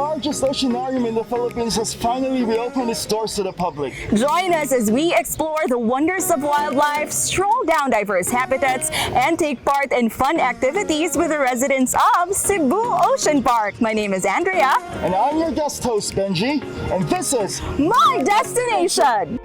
largest oceanarium in the Philippines has finally reopened its doors to the public. Join us as we explore the wonders of wildlife, stroll down diverse habitats, and take part in fun activities with the residents of Cebu Ocean Park. My name is Andrea. And I'm your guest host, Benjie, and this is My Destination!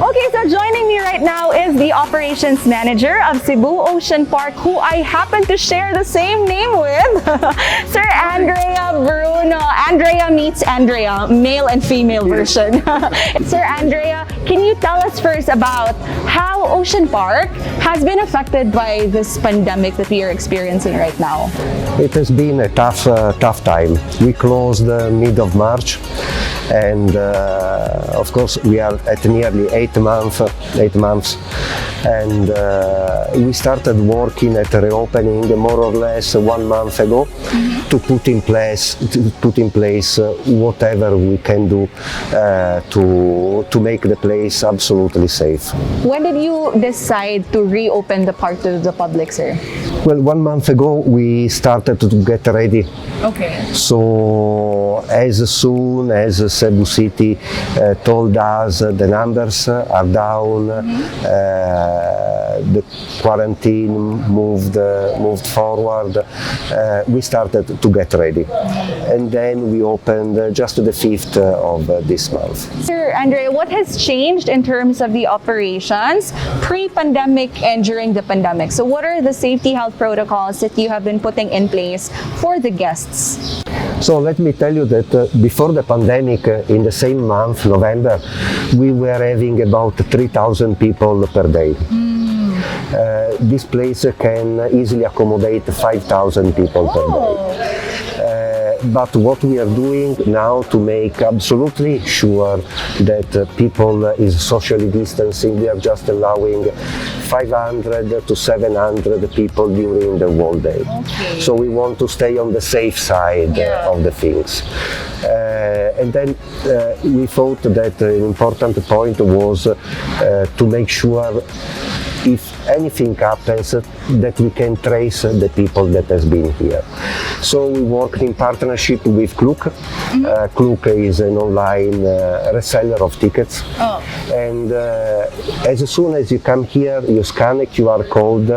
Okay, so joining me right now is the operations manager of Cebu Ocean Park, who I happen to share the same name with, Sir Andrea Bruno. Andrea meets Andrea, male and female version. Sir Andrea, can you tell us first about how Ocean Park has been affected by this pandemic that we are experiencing right now? It has been a tough time. We closed mid of March, and of course we are at nearly 8 months, and we started working at reopening more or less 1 month ago to put in place whatever we can do to make the place absolutely safe. When did you decide to reopen the park to the public, sir? Well, 1 month ago we started to get ready. Okay. So as soon as Cebu City told us the numbers are down, the quarantine moved forward, we started to get ready, and then we opened just the 5th of this month. Sir Andrea, what has changed in terms of the operations pre-pandemic and during the pandemic? So what are the safety health protocols that you have been putting in place for the guests? So let me tell you that before the pandemic, in the same month, November, we were having about 3,000 people per day. This place can easily accommodate 5,000 people per day. But what we are doing now to make absolutely sure that people is socially distancing, we are just allowing 500 to 700 people during the whole day. Okay. So we want to stay on the safe side of the things. And then we thought that an important point was to make sure if anything happens that we can trace the people that has been here. So we work in partnership with Croc. Croc is an online reseller of tickets. And as soon as you come here, you scan a QR code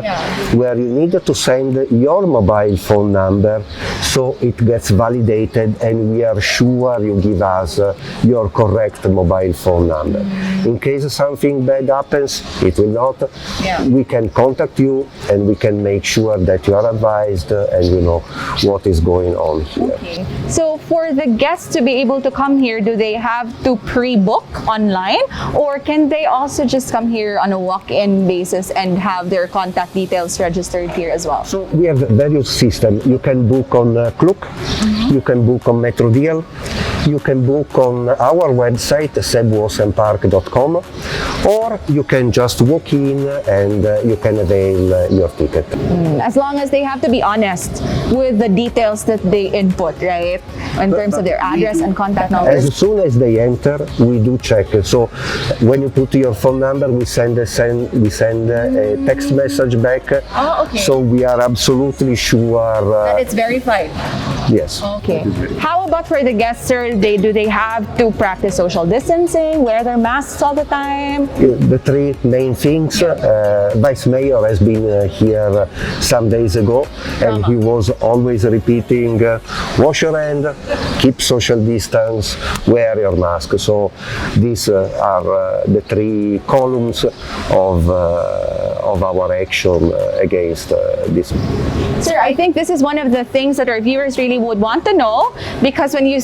where you need to send your mobile phone number, so it gets validated and we are sure you give us your correct mobile phone number. In case something bad happens, it will not. We can contact you and we can make sure that you are advised and you know what is going on here. Okay. So for the guests to be able to come here, do they have to pre-book online, or can they also just come here on a walk-in basis and have their contact details registered here as well? So we have various systems. You can book on Croc, you can book on MetroDeal, you can book on our website cebuoceanpark.com, or you can just walk in and you can avail your ticket. As long as they have to be honest with the details that they input, right? In terms of their address and contact numbers. As soon as they enter, we do check. So when you put your phone number, we send a text message back. Oh, okay. So we are absolutely sure that it's verified. Yes. Okay. How about for the guests, sir? Do they have to practice social distancing, wear their masks all the time? The three main things. Vice Mayor has been here some days ago, and he was always repeating, wash your hand, keep social distance, wear your mask. So these are the three columns of our action against this. Sir, I think this is one of the things that our viewers really would want to know, because when you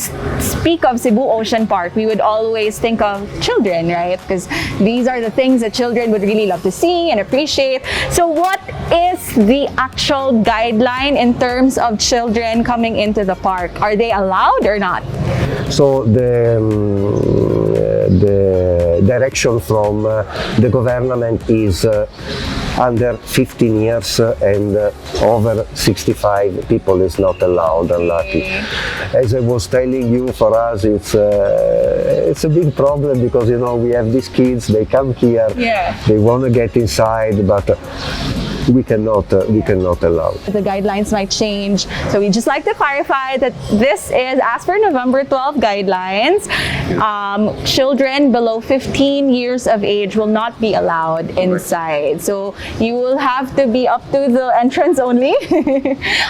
speak of Cebu Ocean Park, we would always think of children, right? Because these are the things that children would really love to see and appreciate. So what is the actual guideline in terms of children coming into the park? Are they allowed or not? So the direction from the government is under 15 years and over 65 people is not allowed, unlucky. As I was telling you, for us it's a big problem because, you know, we have these kids, they come here, they want to get inside, but we cannot allow. The guidelines might change, so we just like to clarify that this is as per November 12 guidelines. Children below 15 years of age will not be allowed inside. So you will have to be up to the entrance only,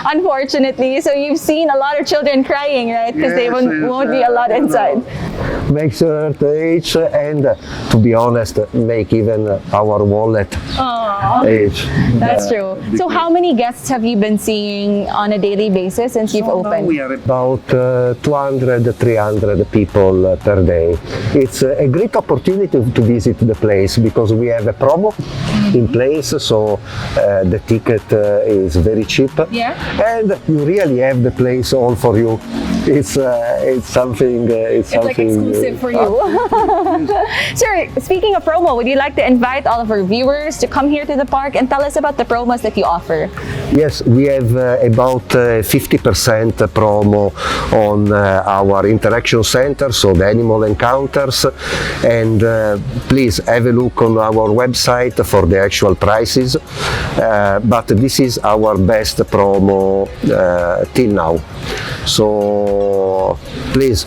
unfortunately. So you've seen a lot of children crying, right? Because they won't be allowed inside. Make certain age, and to be honest, make even our wallet age. That's true. So how many guests have you been seeing on a daily basis since you've opened? We are about 200, 300 people per day. It's a great opportunity to visit the place because we have a promo in place, so the ticket is very cheap. And you really have the place all for you. It's something. It's like exclusive for you. Sir, speaking of promo, would you like to invite all of our viewers to come here to the park and tell us about the promos that you offer? Yes, we have about 50% promo on our interaction center, so the animal encounters, and please have a look on our website for the actual prices, but this is our best promo till now. So please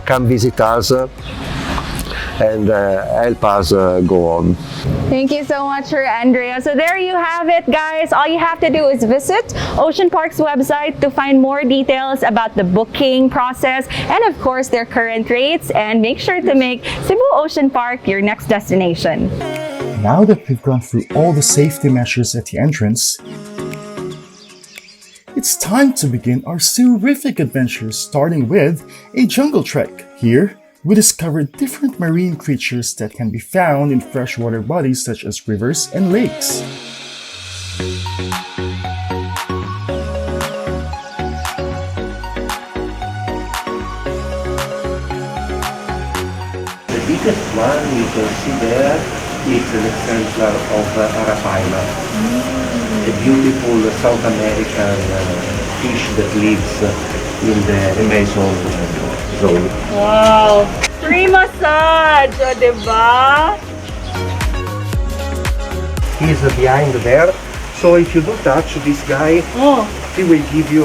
come visit us and help us go on. Thank you so much, Sir Andrea. So there you have it, guys. All you have to do is visit Ocean Park's website to find more details about the booking process and, of course, their current rates. And make sure to make Cebu Ocean Park your next destination. Now that we've gone through all the safety measures at the entrance, it's time to begin our SEA-rrific adventure, starting with a jungle trek. Here, we discovered different marine creatures that can be found in freshwater bodies such as rivers and lakes. The biggest one you can see there is an exemplar of Arapaima, a beautiful South American fish that lives in the Amazon zone. Wow! Free massage! O, diba? He's behind there, so if you don't touch this guy, he will give you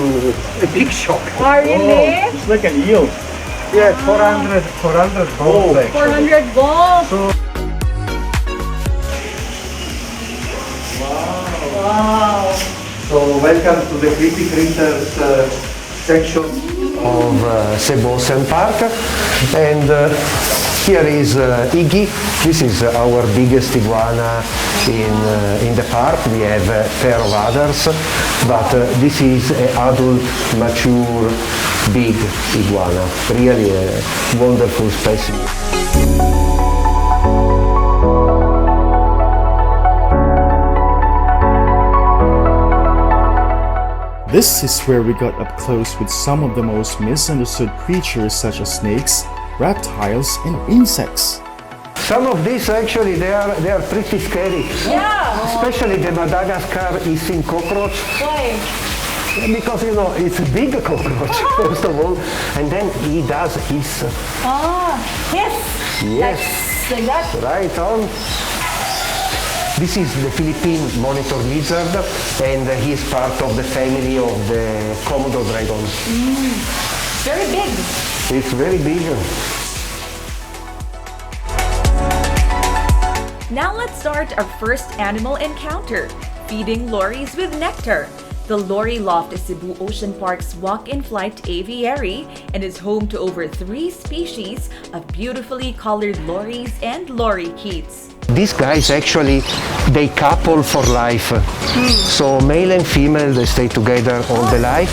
a big shock. Oh, really? It's like an eel. Yeah, 400 balls actually. 400 balls! So, Wow! so welcome to the creepy critters section of Cebu Ocean Park, and here is Iggy. This is our biggest iguana in the park. We have a pair of others, but this is an adult, mature, big iguana. Really a wonderful specimen. This is where we got up close with some of the most misunderstood creatures such as snakes, reptiles, and insects. Some of these actually they are pretty scary. Yeah! Especially the Madagascar hissing cockroach. Why? Because, you know, it's a big cockroach, first of all, and then he does hiss. Ah, yes! Yes. Like that? Right on. This is the Philippine monitor lizard, and he is part of the family of the Komodo dragon. Very big. It's very big. Now let's start our first animal encounter, feeding lories with nectar. The Lory Loft is Cebu Ocean Park's walk-in flight aviary and is home to over 3 species of beautifully colored lories and lorikeets. These guys actually, they couple for life. So male and female, they stay together all the life.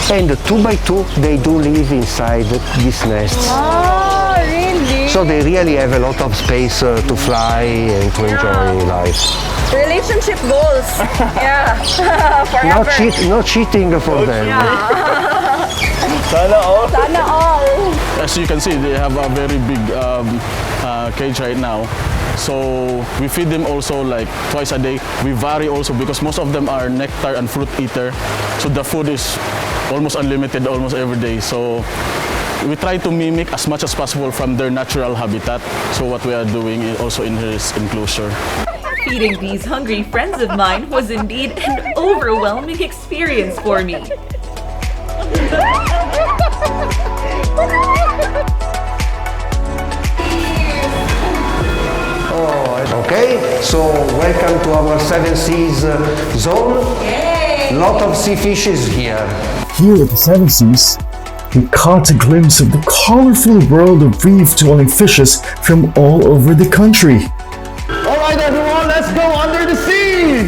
And 2 by 2, they do live inside these nests. Oh, really? So they really have a lot of space to fly and to enjoy life. Relationship goals. Yeah. Forever. No cheating for them. Sana all. Sana all. As you can see, they have a very big cage right now. So we feed them also like twice a day. We vary also because most of them are nectar and fruit eater. So the food is almost unlimited almost every day. So we try to mimic as much as possible from their natural habitat. So what we are doing is also in his enclosure. Feeding these hungry friends of mine was indeed an overwhelming experience for me. Okay, so welcome to our 7 Seas zone. Lot of sea fishes here. Here at the Seven Seas, we caught a glimpse of the colorful world of reef-dwelling fishes from all over the country. All right, everyone, let's go under the sea!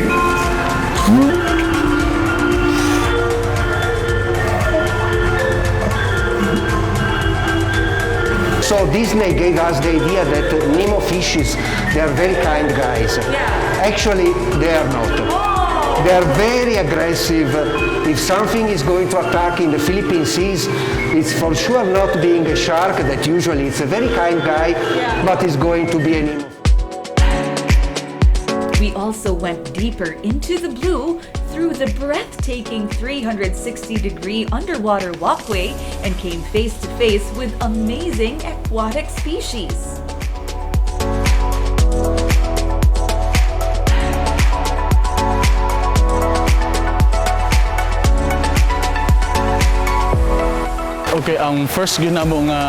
So Disney gave us the idea that Nemo fishes, they are very kind guys. Actually, they are not. They are very aggressive. If something is going to attack in the Philippine seas, it's for sure not being a shark, that usually it's a very kind guy, but it's going to be a Nemo. We also went deeper into the blue through the breathtaking 360-degree underwater walkway and came face to face with amazing aquatic species. Okay, ang first ginamo nga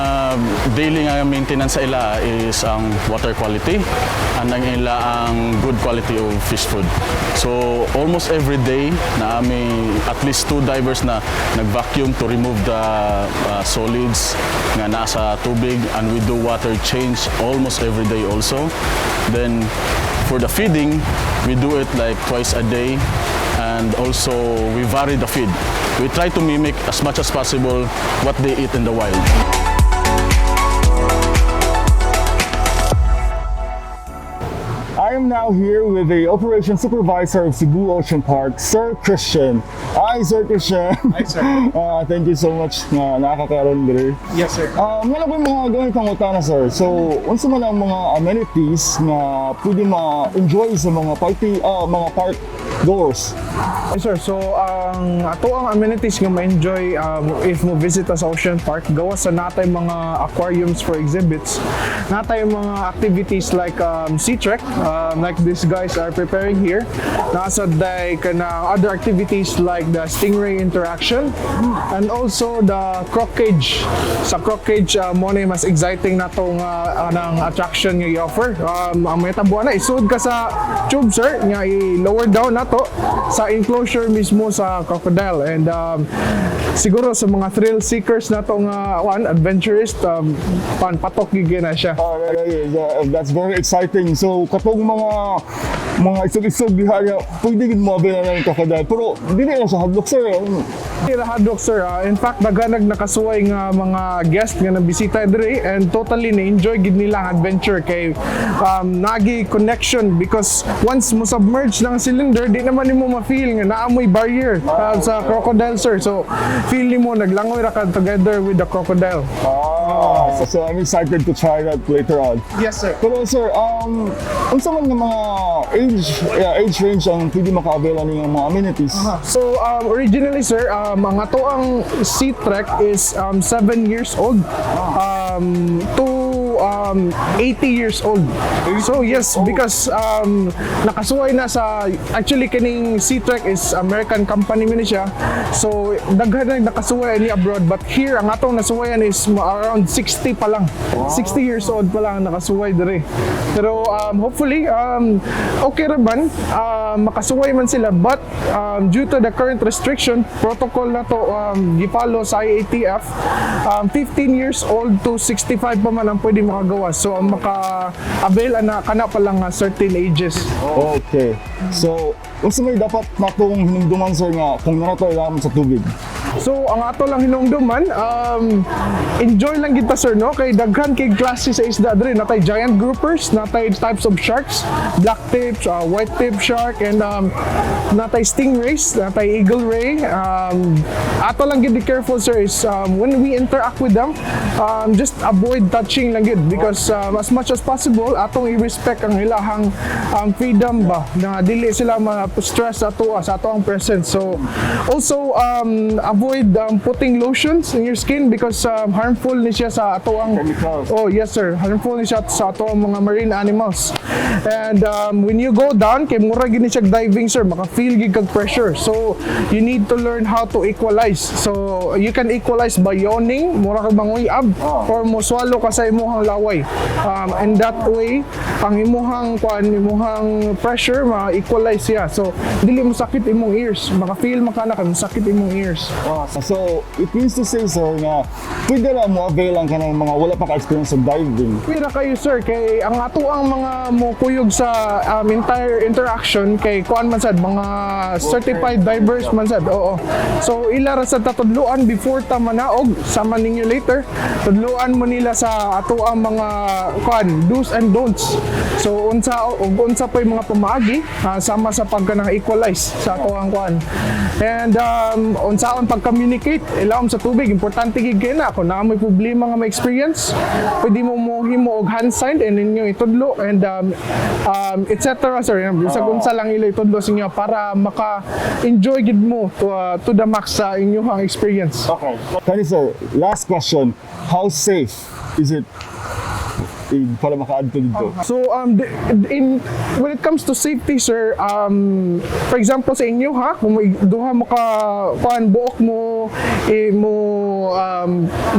daily nga maintenance sa ila is ang water quality and ang ila ang good quality of fish food. So almost every day na may at least 2 divers na nag-vacuum to remove the solids nga nasa tubig, and we do water change almost every day also. Then for the feeding, we do it like twice a day, and also we vary the feed. We try to mimic as much as possible what they eat in the wild. I am now here with the Operations Supervisor of Cebu Ocean Park, Sir Christian. Hi, Sir Christian. Hi, sir. Thank you so much na nakakaroon diri. Yes, sir. Wala ko mga gamit ang utana, sir. So, unsa man ang mga amenities na pwede ma-enjoy sa mga party, mga park goers? Yes, sir. So, ato ang amenities nga ma-enjoy if mo visit sa Ocean Park, gawa sa natay mga aquariums for exhibits. Natay mga activities like sea trek, like these guys are preparing here. Nasa day kana other activities like the stingray interaction and also the croc cage. Sa croc cage mo na mas exciting na to nga anang attraction nga i-offer. Ang may tabuan na isud ka sa tube, sir, nga i-lower down nato sa enclosure mismo sa Crocodile, and siguro sa mga thrill seekers na to nga adventurist, patok gid na siya. That's very exciting. So, katong mga isog-isog diha, pwede gid mo avail na ng Crocodile. Pero dili na sa hadlok, sir. Hadlok, sir. In fact, daganag nakasuway nga mga guest nga nabisita diri, and totally na-enjoy gid nila ang adventure kay nagi connection, because once mo submerge ng cylinder, di naman nimo ma-feel nga naamoy barrier sa Crocodile, sir. So, feel nimo naglangoy ra ka together with the Crocodile. So I'm excited to try that later on. Yes, sir. Pero sir, unsa man nga mga age range ang pwede maka-avail ng mga amenities? So, originally, sir, ang ato ang sea trek is 7 years old to to 80 years old. So yes, because nakasuway na sa, actually kining Sea Trek is American company man siya. So daghan na nakasuway ni abroad, but here ang atong nasuwayan is around 60 pa lang. 60 years old pa lang nakasuway dire. Pero hopefully okay ra man, makasuway man sila, but due to the current restriction protocol na to gipalo sa IATF, 15 years old to 65 pa man ang pwede makagawa. So ang maka-avail na kana pa lang certain ages. Okay. So, unsa may dapat natong hinumduman sir nga kung nanatoy lang sa tubig? So ang ato lang hinumduman, enjoy lang kita sir, no? Kay daghan kay klase sa isda diri, natay giant groupers, natay types of sharks, black tips, white tip shark, and natay stingrays, natay eagle ray. Ato lang gid be careful sir is when we interact with them, just avoid touching lang gid, because as much as possible atong i-respect ang ilahang freedom ba, na dili sila ma-stress sa ato ang presence. So also avoid putting lotions in your skin, because harmful ni siya sa ato ang chemicals. Oh yes sir, harmful ni siya sa ato ang mga marine animals. And when you go down kay mura gid ni siya diving sir, maka-feel gid kag pressure. So you need to learn how to equalize. So you can equalize by yawning, mura kag manguyab, or mo swallow ka sa imong laway. And that way ang imong pressure ma-equalize siya. So dili mo sakit imong ears, maka-feel makana kay mo sakit imong ears. So, it means to say sir nga pwede lang mo avail ang kanang mga wala pa ka-experience sa diving. Pira kayo sir, kay ang ato ang mga mukuyog sa entire interaction kay kuan man sad, mga certified divers man sad. Oo. So ila ra sa tatudluan before ta manaog, sama ninyo later, tudluan mo nila sa ato ang mga kuan do's and don'ts. So unsa pay mga pamaagi sama sa pagkanang equalize sa ato ang kuan. And unsaon pag-communicate ilawom sa tubig, importante gid kay na kung naa may problema nga may experience, pwede mo mohimo og hand sign and inyo itudlo, and etc. sir, bisag unsa lang ilo itudlo sa inyo para maka-enjoy gid mo to the max sa inyong experience. Okay. Kani sir, last question. How safe is it para maka-add to dito? So when it comes to safety sir, for example sa inyo kung duha mo ka buok mo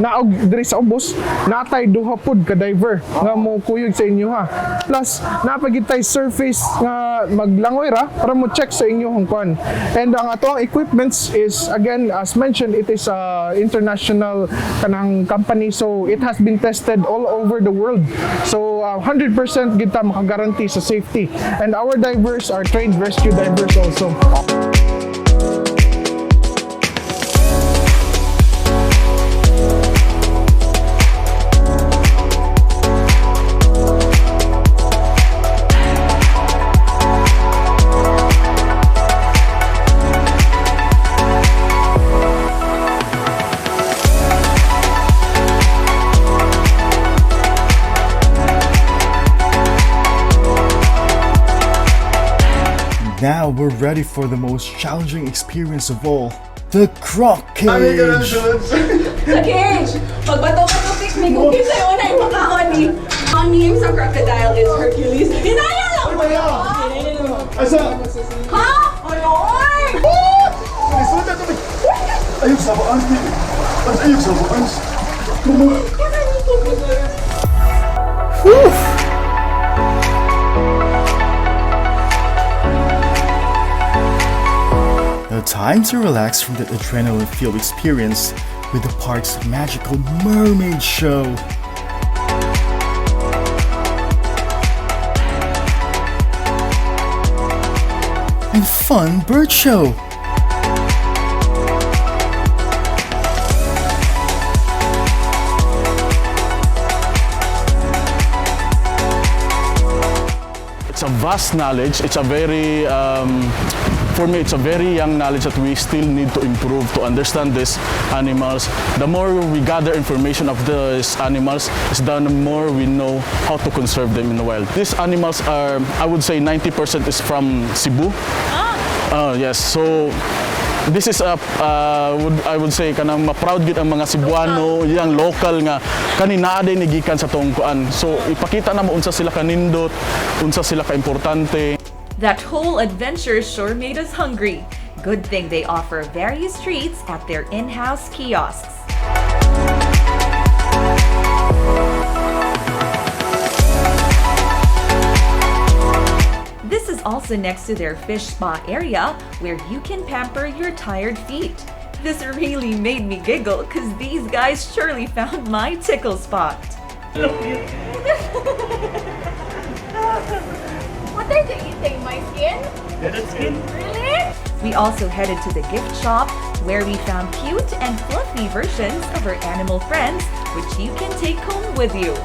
naog diri sa ubos, natay duha pud ka diver nga mo kuyog sa inyo plus napagitay surface nga maglangoy ra para mo check sa inyo kuan. And ang ato ang equipments is, again as mentioned, it is international kanang company, so it has been tested all over the world. So 100% kita makaguarantee sa safety, and our divers are trained rescue divers also. Now we're ready for the most challenging experience of all, the Croc cage. Sa cage! Pagbato-bato picnic, kung kinsa yung una yung makakon ni. Ang name sa crocodile is Hercules. Hinaya lang mo yun! Asa? Ha? Aloy! Ayok sa baan. Ayok sa baan. Now time to relax from that adrenaline-filled experience with the park's magical mermaid show. And fun bird show. It's a vast knowledge. It's a very, for me, it's a very young knowledge that we still need to improve to understand these animals. The more we gather information of these animals, the more we know how to conserve them in the wild. These animals are, I would say 90% is from Cebu. Yes, so This is I would say kanang ma-proud gid ang mga Cebuano, yang local nga kani naa day nigikan sa tong kuan. So ipakita na mo unsa sila kanindot, unsa sila kaimportante. That whole adventure sure made us hungry. Good thing they offer various treats at their in-house kiosks. This is also next to their fish spa area where you can pamper your tired feet. This really made me giggle because these guys surely found my tickle spot. What are they eating? My skin? Skin? Really? We also headed to the gift shop where we found cute and fluffy versions of our animal friends which you can take home with you.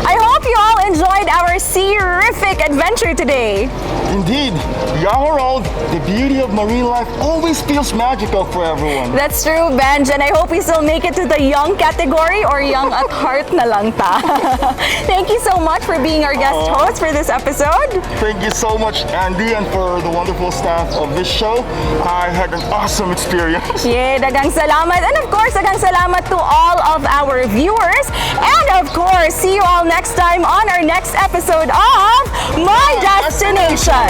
I hope you all enjoyed our SEA-rrific adventure today. Indeed, young or old, the beauty of marine life always feels magical for everyone. That's true, Benj, and I hope we still make it to the young category or young at heart na lang ta. Thank you so much for being our guest host for this episode. Thank you so much, Andy, and for the wonderful staff of this show. I had an awesome experience. Yeah, dagang salamat. And of course, dagang salamat to all of our viewers. And of course, see you all next time on our next episode of My Destination.